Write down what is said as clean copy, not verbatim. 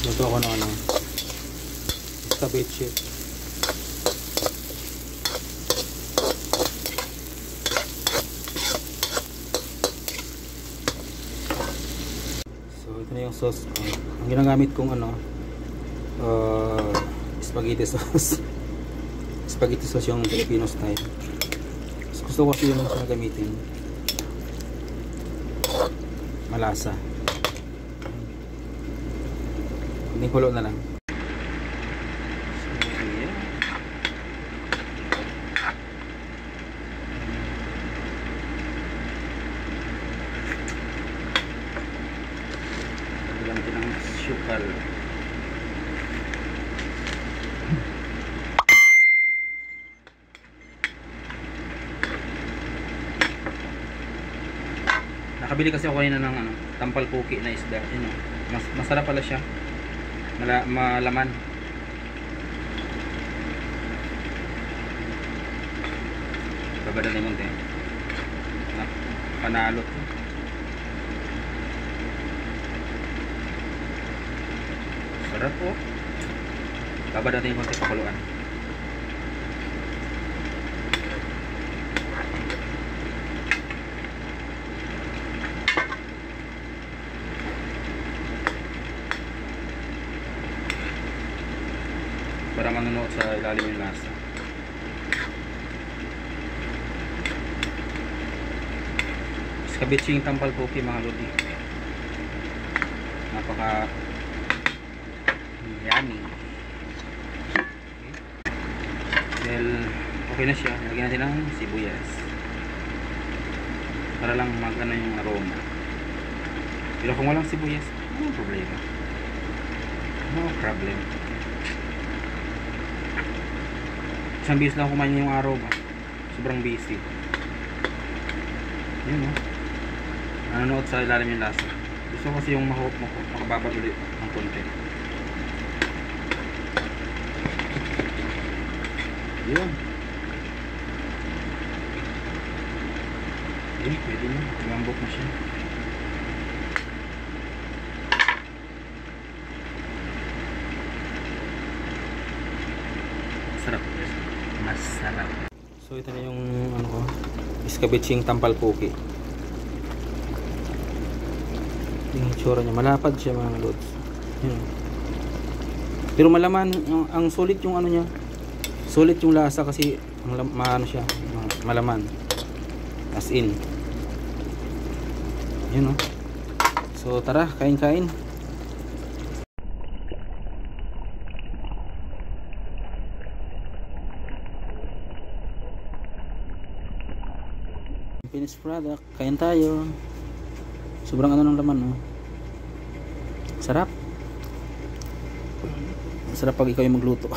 Luto ako ng ano, escabeche. So ito na yung sauce. Ang ginagamit kong ano, spaghetti sauce. Spaghetti sauce yung Filipino style. Gusto ko kasi yung siya gamitin. Malasa. Hindi kulo na lang. Gamitin ng sugar. Nakabili kasi ako kanina ng ano, tampal puki na isda. Yun, masarap pala siya. Malaman. Babada na yung munti. Panalo. Sarap po. Babada natin yung konti pakuluan. Para manunuot sa ilalim yung lasa. Escabeche yung tampal puki mga lodi. Napaka yummy. Okay. Dahil okay na siya, lagyan natin ng sibuyas para lang mag-ano yung aroma. Pero kung walang sibuyas, no problema. No problem. Isang bis lang kumain yung araw ba? Sobrang busy. Yun o. Nanonood sa ilalim yung lasa. Gusto ko kasi yung makababa ulit ng konti. Yun. Yun, pwede na. Lumambok na siya. Sarap. Masarap. So ito na yung ano ko, escabeching tampal puki. Yung itsura niya, malapad siya mga lods. Yun. Pero malaman, ang sulit yung ano niya. Sulit yung lasa kasi maano siya, malaman. As in. Yun, oh. So tara, kain-kain. Finished product, kain tayo. Sobrang ano ng laman, no? Sarap. Sarap pag ikaw yung magluto.